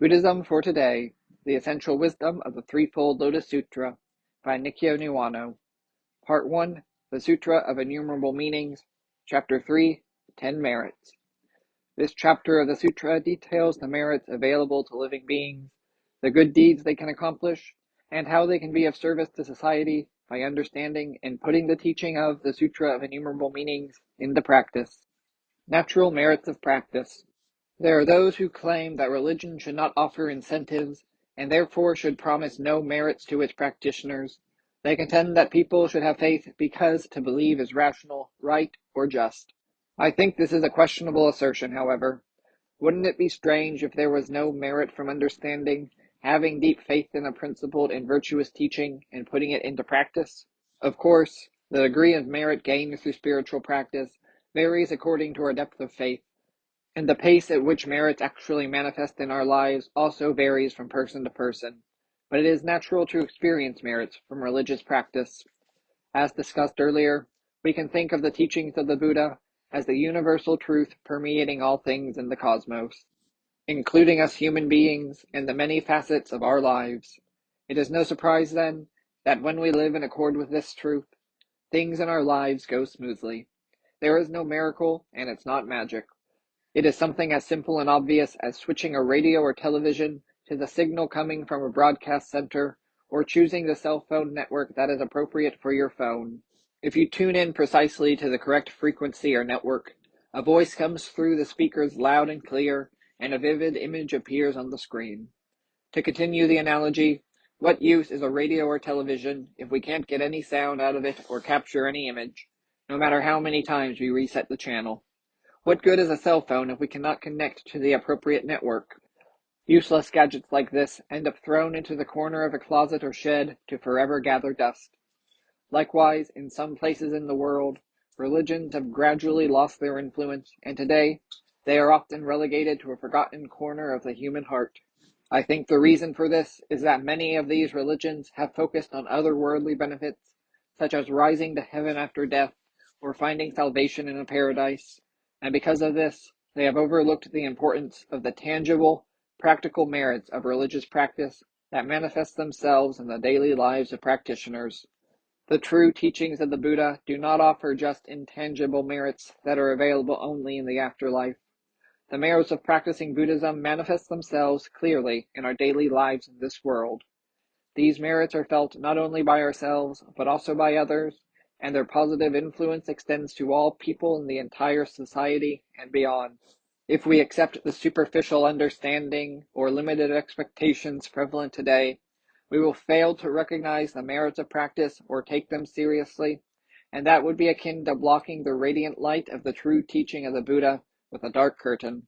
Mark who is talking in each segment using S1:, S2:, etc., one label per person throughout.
S1: Buddhism for Today, The Essential Wisdom of the Threefold Lotus Sutra by Nikkyo Niwano. Part 1, The Sutra of Innumerable Meanings, Chapter 3, 10 Merits. This chapter of the sutra details the merits available to living beings, the good deeds they can accomplish, and how they can be of service to society by understanding and putting the teaching of the Sutra of Innumerable Meanings into practice. Natural merits of practice. There are those who claim that religion should not offer incentives and therefore should promise no merits to its practitioners. They contend that people should have faith because to believe is rational, right, or just. I think this is a questionable assertion, however. Wouldn't it be strange if there was no merit from understanding, having deep faith in a principled and virtuous teaching, and putting it into practice? Of course, the degree of merit gained through spiritual practice varies according to our depth of faith, and the pace at which merits actually manifest in our lives also varies from person to person, but it is natural to experience merits from religious practice. As discussed earlier, we can think of the teachings of the Buddha as the universal truth permeating all things in the cosmos, including us human beings and the many facets of our lives. It is no surprise, then, that when we live in accord with this truth, things in our lives go smoothly. There is no miracle, and it's not magic. It is something as simple and obvious as switching a radio or television to the signal coming from a broadcast center, or choosing the cell phone network that is appropriate for your phone. If you tune in precisely to the correct frequency or network, a voice comes through the speakers loud and clear, and a vivid image appears on the screen. To continue the analogy, what use is a radio or television if we can't get any sound out of it or capture any image, no matter how many times we reset the channel? What good is a cell phone if we cannot connect to the appropriate network? Useless gadgets like this end up thrown into the corner of a closet or shed to forever gather dust. Likewise, in some places in the world, religions have gradually lost their influence, and today they are often relegated to a forgotten corner of the human heart. I think the reason for this is that many of these religions have focused on otherworldly benefits, such as rising to heaven after death or finding salvation in a paradise. And because of this, they have overlooked the importance of the tangible, practical merits of religious practice that manifest themselves in the daily lives of practitioners. The true teachings of the Buddha do not offer just intangible merits that are available only in the afterlife. The merits of practicing Buddhism manifest themselves clearly in our daily lives in this world. These merits are felt not only by ourselves, but also by others, and their positive influence extends to all people in the entire society and beyond. If we accept the superficial understanding or limited expectations prevalent today, we will fail to recognize the merits of practice or take them seriously, and that would be akin to blocking the radiant light of the true teaching of the Buddha with a dark curtain.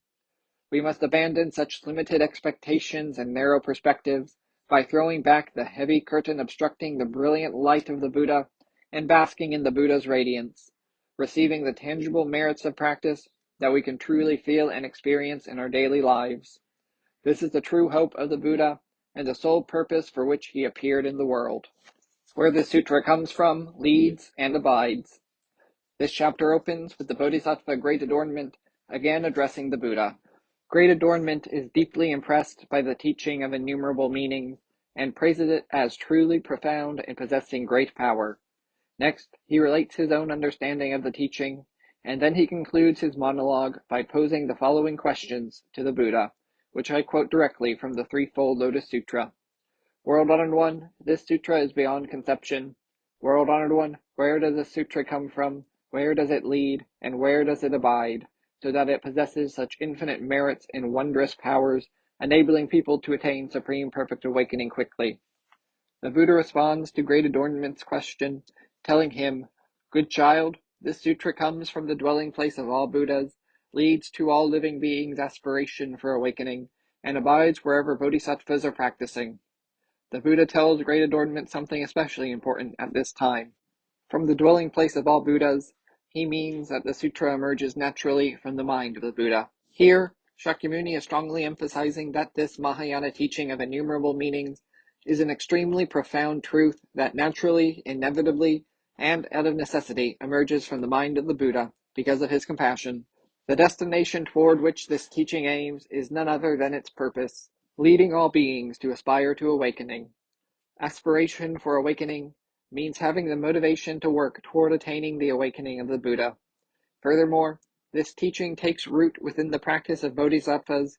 S1: We must abandon such limited expectations and narrow perspectives by throwing back the heavy curtain obstructing the brilliant light of the Buddha and basking in the Buddha's radiance, receiving the tangible merits of practice that we can truly feel and experience in our daily lives. This is the true hope of the Buddha and the sole purpose for which he appeared in the world. Where this sutra comes from, leads, and abides. This chapter opens with the Bodhisattva Great Adornment, again addressing the Buddha. Great Adornment is deeply impressed by the teaching of innumerable meanings and praises it as truly profound and possessing great power. Next, he relates his own understanding of the teaching, and then he concludes his monologue by posing the following questions to the Buddha, which I quote directly from the Threefold Lotus Sutra. World-honored one, this sutra is beyond conception. World-honored one, where does this sutra come from? Where does it lead? And where does it abide? So that it possesses such infinite merits and wondrous powers, enabling people to attain supreme perfect awakening quickly. The Buddha responds to Great Adornment's question, telling him, "Good child, this sutra comes from the dwelling place of all Buddhas, leads to all living beings' aspiration for awakening, and abides wherever bodhisattvas are practicing." The Buddha tells Great Adornment something especially important at this time. From the dwelling place of all Buddhas, he means that the sutra emerges naturally from the mind of the Buddha. Here, Shakyamuni is strongly emphasizing that this Mahayana teaching of innumerable meanings is an extremely profound truth that naturally, inevitably, and out of necessity emerges from the mind of the Buddha because of his compassion. The destination toward which this teaching aims is none other than its purpose. leading all beings to aspire to awakening. Aspiration for awakening means having the motivation to work toward attaining the awakening of the Buddha. Furthermore, this teaching takes root within the practice of bodhisattvas,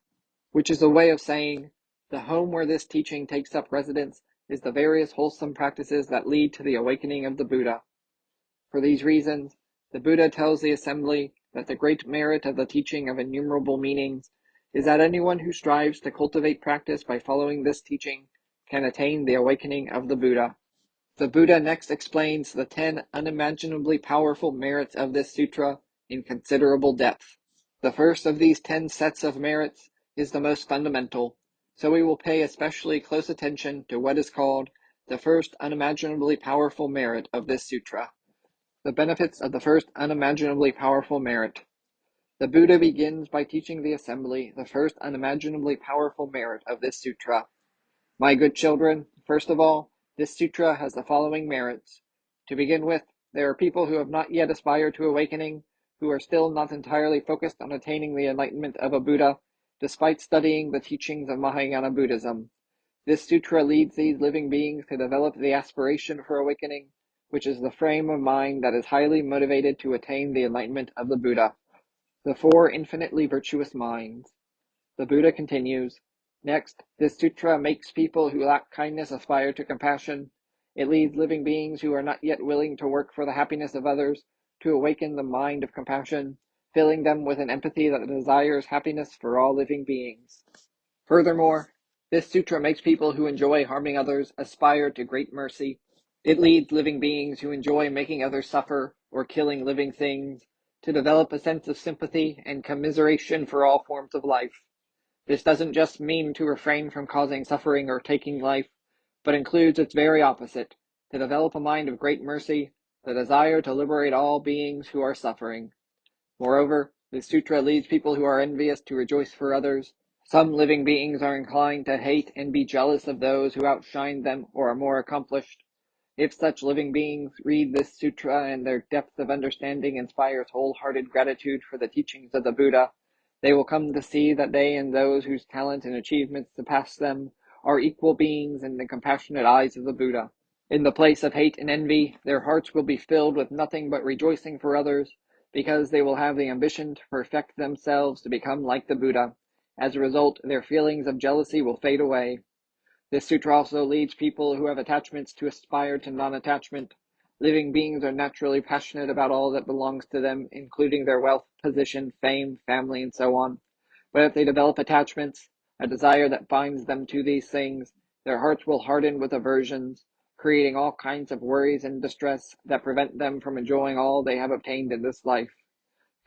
S1: which is a way of saying the home where this teaching takes up residence is the various wholesome practices that lead to the awakening of the Buddha. For these reasons, the Buddha tells the assembly that the great merit of the teaching of innumerable meanings is that anyone who strives to cultivate practice by following this teaching can attain the awakening of the Buddha. The Buddha next explains the 10 unimaginably powerful merits of this sutra in considerable depth. The first of these 10 sets of merits is the most fundamental, so we will pay especially close attention to what is called the first unimaginably powerful merit of this sutra. The benefits of the first unimaginably powerful merit. The Buddha begins by teaching the assembly the first unimaginably powerful merit of this sutra. My good children, first of all, this sutra has the following merits. To begin with, there are people who have not yet aspired to awakening, who are still not entirely focused on attaining the enlightenment of a Buddha, despite studying the teachings of Mahayana Buddhism. This sutra leads these living beings to develop the aspiration for awakening, which is the frame of mind that is highly motivated to attain the enlightenment of the Buddha. The 4 infinitely virtuous minds. The Buddha continues, next, this sutra makes people who lack kindness aspire to compassion. It leads living beings who are not yet willing to work for the happiness of others to awaken the mind of compassion, filling them with an empathy that desires happiness for all living beings. Furthermore, this sutra makes people who enjoy harming others aspire to great mercy. It leads living beings who enjoy making others suffer or killing living things to develop a sense of sympathy and commiseration for all forms of life. This doesn't just mean to refrain from causing suffering or taking life, but includes its very opposite, to develop a mind of great mercy, the desire to liberate all beings who are suffering. Moreover, this sutra leads people who are envious to rejoice for others. Some living beings are inclined to hate and be jealous of those who outshine them or are more accomplished. If such living beings read this sutra and their depth of understanding inspires wholehearted gratitude for the teachings of the Buddha, they will come to see that they and those whose talent and achievements surpass them are equal beings in the compassionate eyes of the Buddha. In the place of hate and envy, their hearts will be filled with nothing but rejoicing for others, because they will have the ambition to perfect themselves to become like the Buddha. As a result, their feelings of jealousy will fade away. This sutra also leads people who have attachments to aspire to non-attachment. Living beings are naturally passionate about all that belongs to them, including their wealth, position, fame, family, and so on. But if they develop attachments, a desire that binds them to these things, their hearts will harden with aversions, creating all kinds of worries and distress that prevent them from enjoying all they have obtained in this life.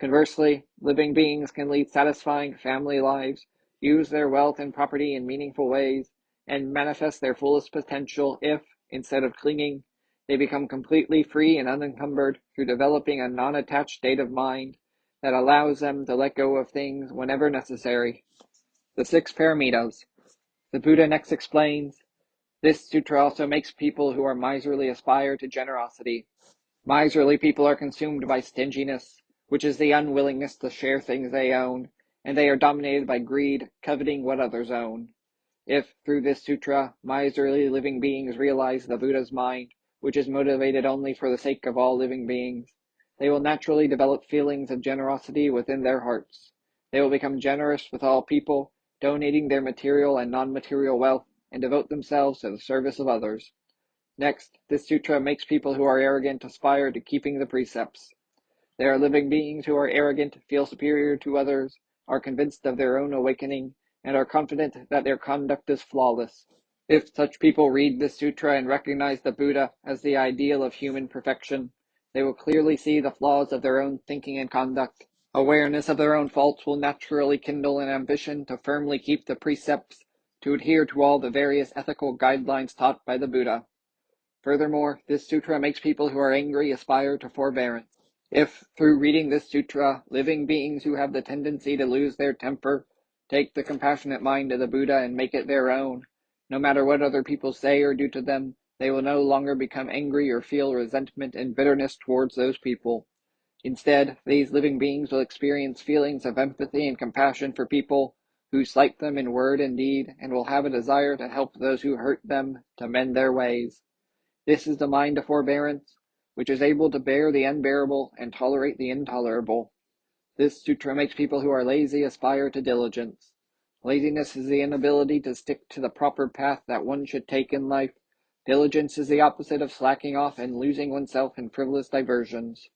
S1: Conversely, living beings can lead satisfying family lives, use their wealth and property in meaningful ways, and manifest their fullest potential if, instead of clinging, they become completely free and unencumbered through developing a non-attached state of mind that allows them to let go of things whenever necessary. The 6 paramitas. The Buddha next explains, this sutra also makes people who are miserly aspire to generosity. Miserly people are consumed by stinginess, which is the unwillingness to share things they own, and they are dominated by greed, coveting what others own. If, through this sutra, miserly living beings realize the Buddha's mind, which is motivated only for the sake of all living beings, they will naturally develop feelings of generosity within their hearts. They will become generous with all people, donating their material and non-material wealth, and devote themselves to the service of others. Next, this sutra makes people who are arrogant aspire to keeping the precepts. There are living beings who are arrogant, feel superior to others, are convinced of their own awakening, and are confident that their conduct is flawless. If such people read this sutra and recognize the Buddha as the ideal of human perfection, they will clearly see the flaws of their own thinking and conduct. Awareness of their own faults will naturally kindle an ambition to firmly keep the precepts, to adhere to all the various ethical guidelines taught by the Buddha. Furthermore, this sutra makes people who are angry aspire to forbearance. If, through reading this sutra, living beings who have the tendency to lose their temper take the compassionate mind of the Buddha and make it their own, no matter what other people say or do to them, they will no longer become angry or feel resentment and bitterness towards those people. Instead, these living beings will experience feelings of empathy and compassion for people who slight them in word and deed, and will have a desire to help those who hurt them to mend their ways. This is the mind of forbearance, which is able to bear the unbearable and tolerate the intolerable. This sutra makes people who are lazy aspire to diligence. Laziness is the inability to stick to the proper path that one should take in life. Diligence is the opposite of slacking off and losing oneself in frivolous diversions.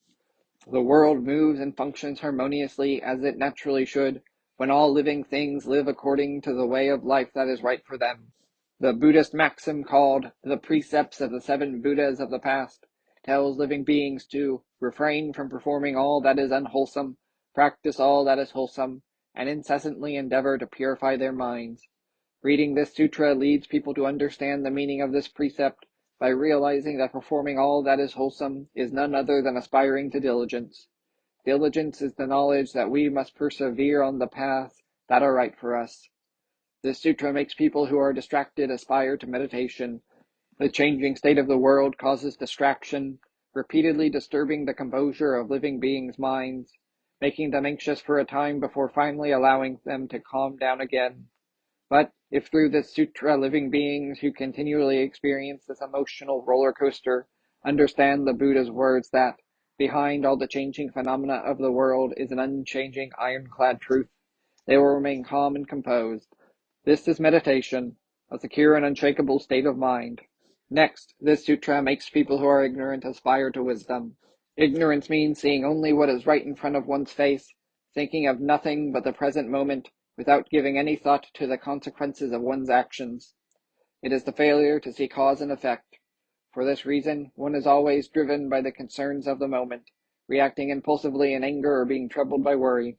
S1: The world moves and functions harmoniously as it naturally should, when all living things live according to the way of life that is right for them. The Buddhist maxim called the Precepts of the Seven Buddhas of the Past tells living beings to refrain from performing all that is unwholesome, practice all that is wholesome, and incessantly endeavor to purify their minds. Reading this sutra leads people to understand the meaning of this precept by realizing that performing all that is wholesome is none other than aspiring to diligence. Diligence is the knowledge that we must persevere on the paths that are right for us. This sutra makes people who are distracted aspire to meditation. The changing state of the world causes distraction, repeatedly disturbing the composure of living beings' minds, making them anxious for a time before finally allowing them to calm down again. But if through this sutra living beings who continually experience this emotional roller coaster understand the Buddha's words that behind all the changing phenomena of the world is an unchanging ironclad truth, they will remain calm and composed. This is meditation, a secure and unshakable state of mind. Next, this sutra makes people who are ignorant aspire to wisdom. Ignorance means seeing only what is right in front of one's face, thinking of nothing but the present moment, without giving any thought to the consequences of one's actions. It is the failure to see cause and effect. For this reason, one is always driven by the concerns of the moment, reacting impulsively in anger or being troubled by worry.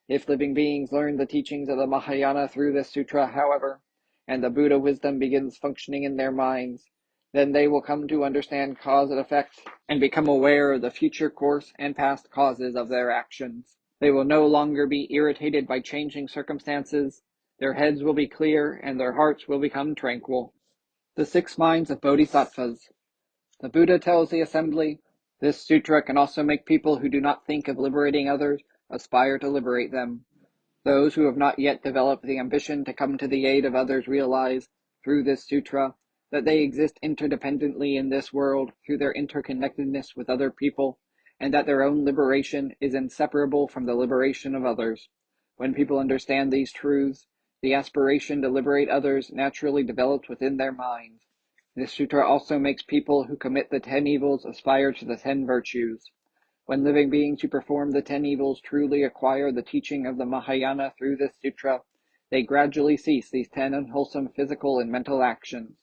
S1: If living beings learn the teachings of the Mahayana through this sutra, however, and the Buddha wisdom begins functioning in their minds, then they will come to understand cause and effect and become aware of the future course and past causes of their actions. They will no longer be irritated by changing circumstances, their heads will be clear, and their hearts will become tranquil. The 6 minds of Bodhisattvas. The Buddha tells the assembly, this sutra can also make people who do not think of liberating others aspire to liberate them. Those who have not yet developed the ambition to come to the aid of others realize, through this sutra, that they exist interdependently in this world through their interconnectedness with other people, and that their own liberation is inseparable from the liberation of others. When people understand these truths, the aspiration to liberate others naturally develops within their minds. This sutra also makes people who commit the 10 evils aspire to the 10 virtues. When living beings who perform the 10 evils truly acquire the teaching of the Mahayana through this sutra, they gradually cease these 10 unwholesome physical and mental actions.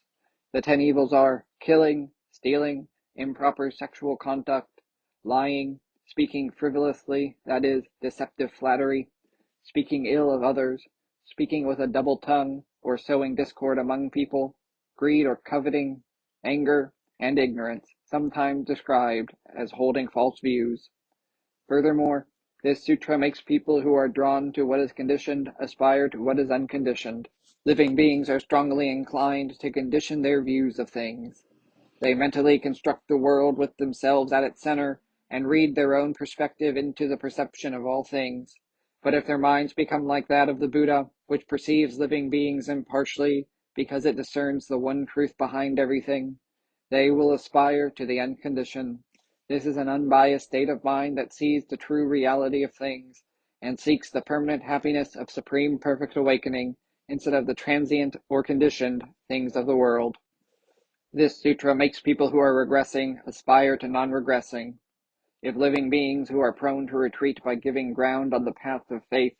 S1: The 10 evils are killing, stealing, improper sexual conduct, lying, speaking frivolously, that is, deceptive flattery, speaking ill of others, speaking with a double tongue, or sowing discord among people, greed or coveting, anger, and ignorance, sometimes described as holding false views. Furthermore, this sutra makes people who are drawn to what is conditioned aspire to what is unconditioned. Living beings are strongly inclined to condition their views of things. They mentally construct the world with themselves at its center and read their own perspective into the perception of all things. But if their minds become like that of the Buddha, which perceives living beings impartially because it discerns the one truth behind everything, they will aspire to the unconditioned. This is an unbiased state of mind that sees the true reality of things and seeks the permanent happiness of supreme perfect awakening instead of the transient or conditioned things of the world. This sutra makes people who are regressing aspire to non-regressing. If living beings who are prone to retreat by giving ground on the path of faith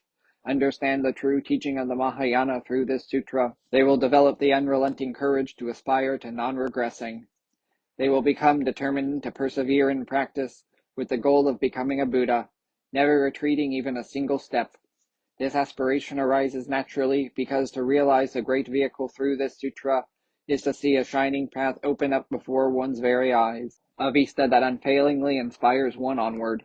S1: understand the true teaching of the Mahayana through this sutra, they will develop the unrelenting courage to aspire to non-regressing. They will become determined to persevere in practice with the goal of becoming a Buddha, never retreating even a single step. This aspiration arises naturally because to realize the great vehicle through this sutra is to see a shining path open up before one's very eyes, a vista that unfailingly inspires one onward.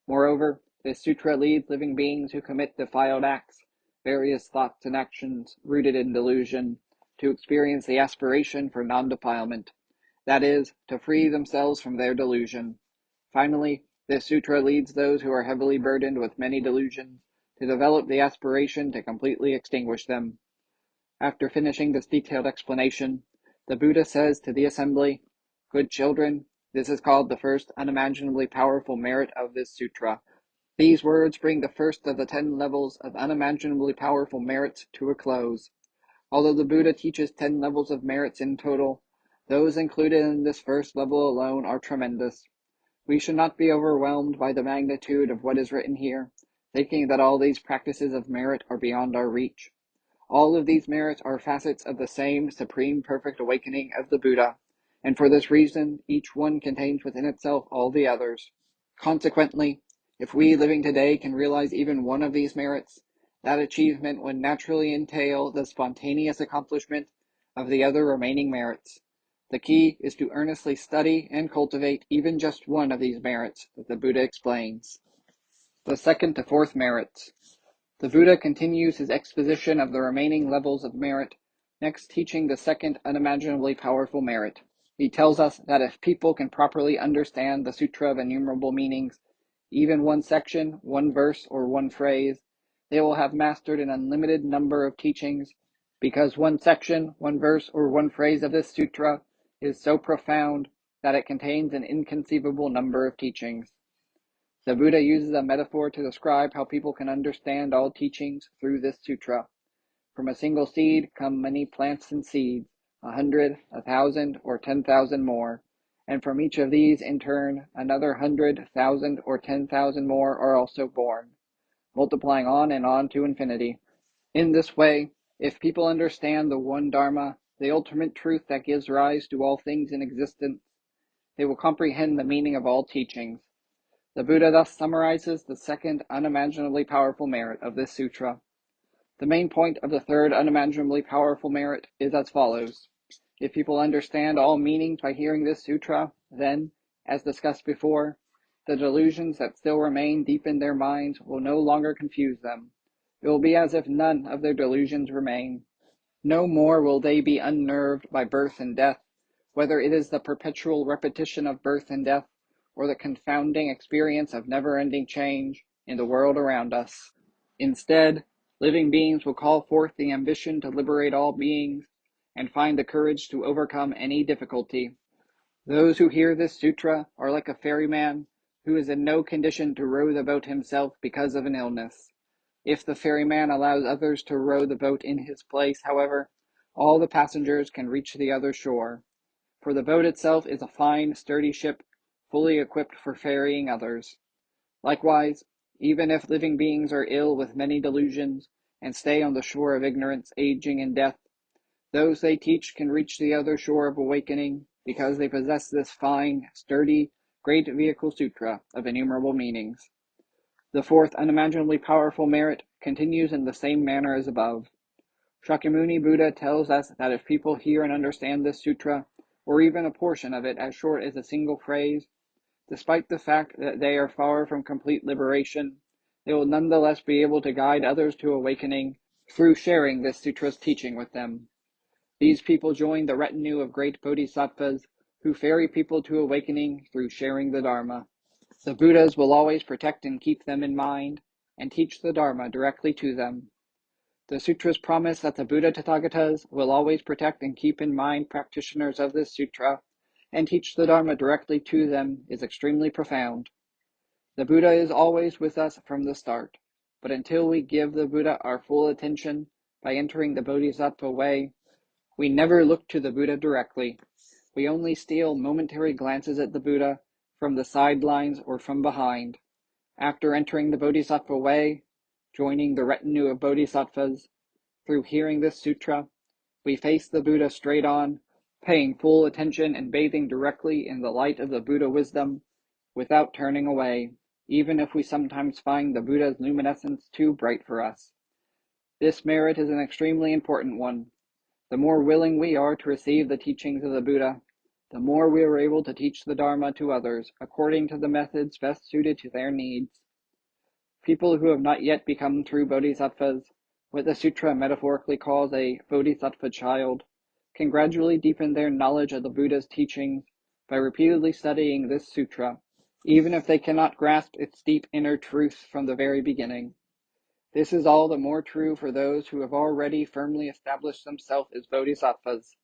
S1: Moreover, this sutra leads living beings who commit defiled acts, various thoughts and actions rooted in delusion, to experience the aspiration for non-defilement. That is, to free themselves from their delusion. Finally, this sutra leads those who are heavily burdened with many delusions to develop the aspiration to completely extinguish them. After finishing this detailed explanation, the Buddha says to the assembly, "Good children, this is called the first unimaginably powerful merit of this sutra." These words bring the first of the 10 levels of unimaginably powerful merits to a close. Although the Buddha teaches 10 levels of merits in total, those included in this first level alone are tremendous. We should not be overwhelmed by the magnitude of what is written here, thinking that all these practices of merit are beyond our reach. All of these merits are facets of the same supreme perfect awakening of the Buddha, and for this reason, each one contains within itself all the others. Consequently, if we living today can realize even one of these merits, that achievement would naturally entail the spontaneous accomplishment of the other remaining merits. The key is to earnestly study and cultivate even just one of these merits that the Buddha explains. The second to fourth merits. The Buddha continues his exposition of the remaining levels of merit, next teaching the second unimaginably powerful merit. He tells us that if people can properly understand the Sutra of Innumerable Meanings, even one section, one verse, or one phrase, they will have mastered an unlimited number of teachings, because one section, one verse, or one phrase of this sutra is so profound that it contains an inconceivable number of teachings. The Buddha uses a metaphor to describe how people can understand all teachings through this sutra. From a single seed come many plants and seeds, 100, 1,000, or 10,000 more, and from each of these, in turn, another 100, 1,000, or 10,000 more are also born, multiplying on and on to infinity. In this way, if people understand the one Dharma, the ultimate truth that gives rise to all things in existence, they will comprehend the meaning of all teachings. The Buddha thus summarizes the second unimaginably powerful merit of this sutra. The main point of the third unimaginably powerful merit is as follows. If people understand all meanings by hearing this sutra, then, as discussed before, the delusions that still remain deep in their minds will no longer confuse them. It will be as if none of their delusions remain. No more will they be unnerved by birth and death, whether it is the perpetual repetition of birth and death, or the confounding experience of never-ending change in the world around us. Instead, living beings will call forth the ambition to liberate all beings and find the courage to overcome any difficulty. Those who hear this sutra are like a ferryman who is in no condition to row the boat himself because of an illness. If the ferryman allows others to row the boat in his place, however, all the passengers can reach the other shore, for the boat itself is a fine, sturdy ship, fully equipped for ferrying others. Likewise, even if living beings are ill with many delusions and stay on the shore of ignorance, aging, and death, those they teach can reach the other shore of awakening because they possess this fine, sturdy, great vehicle sutra of innumerable meanings. The fourth unimaginably powerful merit continues in the same manner as above. Shakyamuni Buddha tells us that if people hear and understand this sutra, or even a portion of it as short as a single phrase, despite the fact that they are far from complete liberation, they will nonetheless be able to guide others to awakening through sharing this sutra's teaching with them. These people join the retinue of great bodhisattvas who ferry people to awakening through sharing the Dharma. The Buddhas will always protect and keep them in mind and teach the Dharma directly to them. The sutras promise that the Buddha Tathagatas will always protect and keep in mind practitioners of this sutra and teach the Dharma directly to them is extremely profound. The Buddha is always with us from the start, but until we give the Buddha our full attention by entering the Bodhisattva way, we never look to the Buddha directly. We only steal momentary glances at the Buddha from the sidelines or from behind. After entering the Bodhisattva way, joining the retinue of bodhisattvas, through hearing this sutra, we face the Buddha straight on, paying full attention and bathing directly in the light of the Buddha wisdom, without turning away, even if we sometimes find the Buddha's luminescence too bright for us. This merit is an extremely important one. The more willing we are to receive the teachings of the Buddha, the more we are able to teach the Dharma to others according to the methods best suited to their needs. People who have not yet become true bodhisattvas, what the sutra metaphorically calls a bodhisattva child, can gradually deepen their knowledge of the Buddha's teachings by repeatedly studying this sutra, even if they cannot grasp its deep inner truth from the very beginning. This is all the more true for those who have already firmly established themselves as bodhisattvas.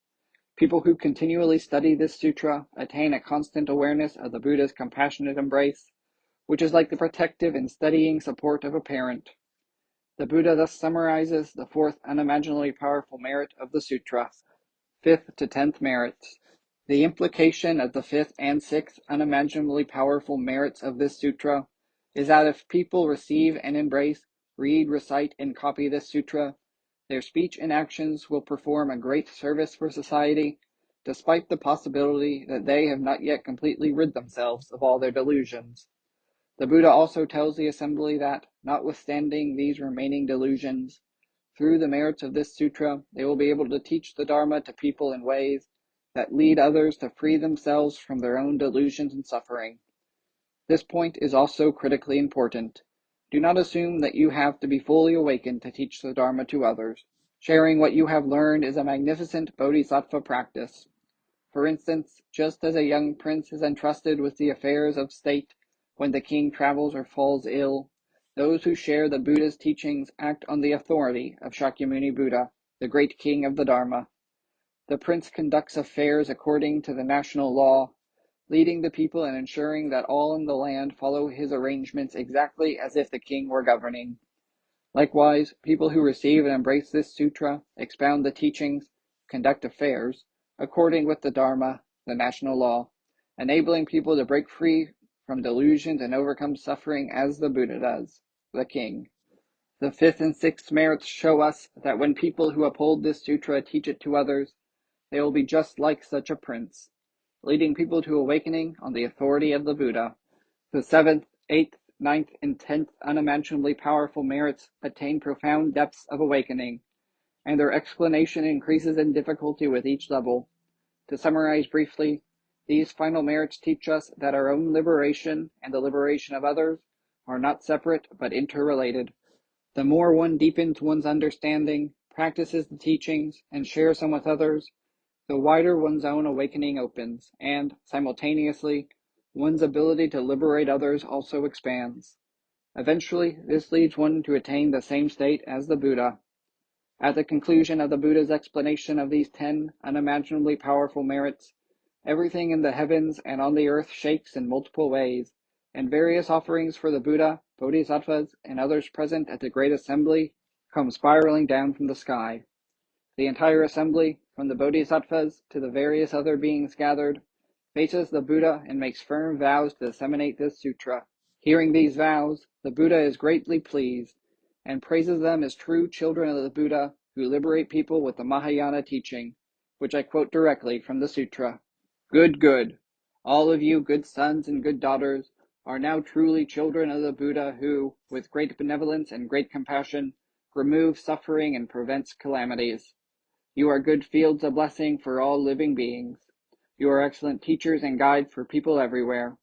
S1: People who continually study this sutra attain a constant awareness of the Buddha's compassionate embrace, which is like the protective and steadying support of a parent. The Buddha thus summarizes the fourth unimaginably powerful merit of the sutra, fifth to 10th merits. The implication of the fifth and sixth unimaginably powerful merits of this sutra is that if people receive and embrace, read, recite, and copy this sutra, their speech and actions will perform a great service for society, despite the possibility that they have not yet completely rid themselves of all their delusions. The Buddha also tells the assembly that, notwithstanding these remaining delusions, through the merits of this sutra, they will be able to teach the Dharma to people in ways that lead others to free themselves from their own delusions and suffering. This point is also critically important. Do not assume that you have to be fully awakened to teach the Dharma to others. Sharing what you have learned is a magnificent bodhisattva practice. For instance, just as a young prince is entrusted with the affairs of state when the king travels or falls ill, those who share the Buddha's teachings act on the authority of Shakyamuni Buddha, the great king of the Dharma. The prince conducts affairs according to the national law, leading the people and ensuring that all in the land follow his arrangements exactly as if the king were governing. Likewise, people who receive and embrace this sutra expound the teachings, conduct affairs, according with the Dharma, the national law, enabling people to break free from delusions and overcome suffering as the Buddha does, the king. The fifth and sixth merits show us that when people who uphold this sutra teach it to others, they will be just like such a prince, leading people to awakening on the authority of the Buddha. The seventh, eighth, ninth, and 10th unimaginably powerful merits attain profound depths of awakening, and their explanation increases in difficulty with each level. To summarize briefly, these final merits teach us that our own liberation and the liberation of others are not separate but interrelated. The more one deepens one's understanding, practices the teachings, and shares them with others, the wider one's own awakening opens, and, simultaneously, one's ability to liberate others also expands. Eventually, this leads one to attain the same state as the Buddha. At the conclusion of the Buddha's explanation of these 10 unimaginably powerful merits, everything in the heavens and on the earth shakes in multiple ways, and various offerings for the Buddha, bodhisattvas, and others present at the great assembly come spiraling down from the sky. The entire assembly, from the bodhisattvas to the various other beings gathered, faces the Buddha and makes firm vows to disseminate this sutra. Hearing these vows, the Buddha is greatly pleased and praises them as true children of the Buddha who liberate people with the Mahayana teaching, which I quote directly from the sutra. Good, good. All of you good sons and good daughters are now truly children of the Buddha who, with great benevolence and great compassion, removes suffering and prevents calamities. You are good fields of blessing for all living beings. You are excellent teachers and guides for people everywhere.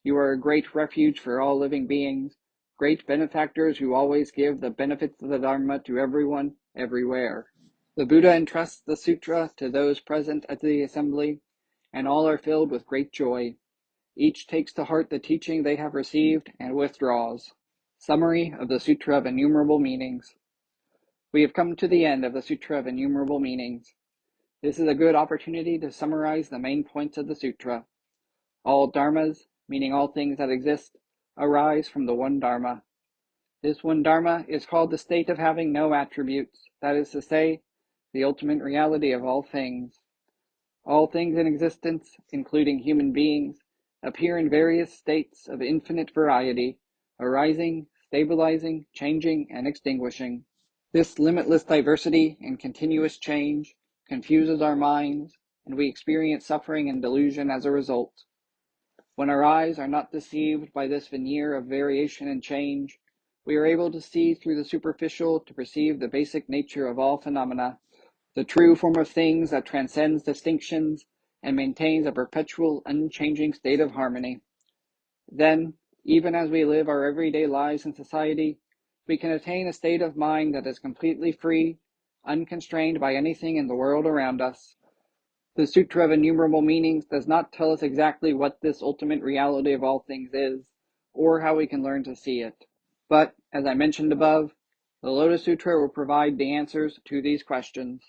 S1: You are a great refuge for all living beings, great benefactors who always give the benefits of the Dharma to everyone, everywhere. The Buddha entrusts the sutra to those present at the assembly, and all are filled with great joy. Each takes to heart the teaching they have received and withdraws. Summary of the Sutra of Innumerable Meanings. We have come to the end of the Sutra of Innumerable Meanings. This is a good opportunity to summarize the main points of the sutra. All dharmas, meaning all things that exist, arise from the one dharma. This one dharma is called the state of having no attributes, that is to say, the ultimate reality of all things. All things in existence, including human beings, appear in various states of infinite variety, arising, stabilizing, changing, and extinguishing. This limitless diversity and continuous change confuses our minds, and we experience suffering and delusion as a result. When our eyes are not deceived by this veneer of variation and change, we are able to see through the superficial to perceive the basic nature of all phenomena, the true form of things that transcends distinctions and maintains a perpetual, unchanging state of harmony. Then, even as we live our everyday lives in society, we can attain a state of mind that is completely free, unconstrained by anything in the world around us. The Sutra of Innumerable Meanings does not tell us exactly what this ultimate reality of all things is, or how we can learn to see it. But, as I mentioned above, The Lotus Sutra will provide the answers to these questions.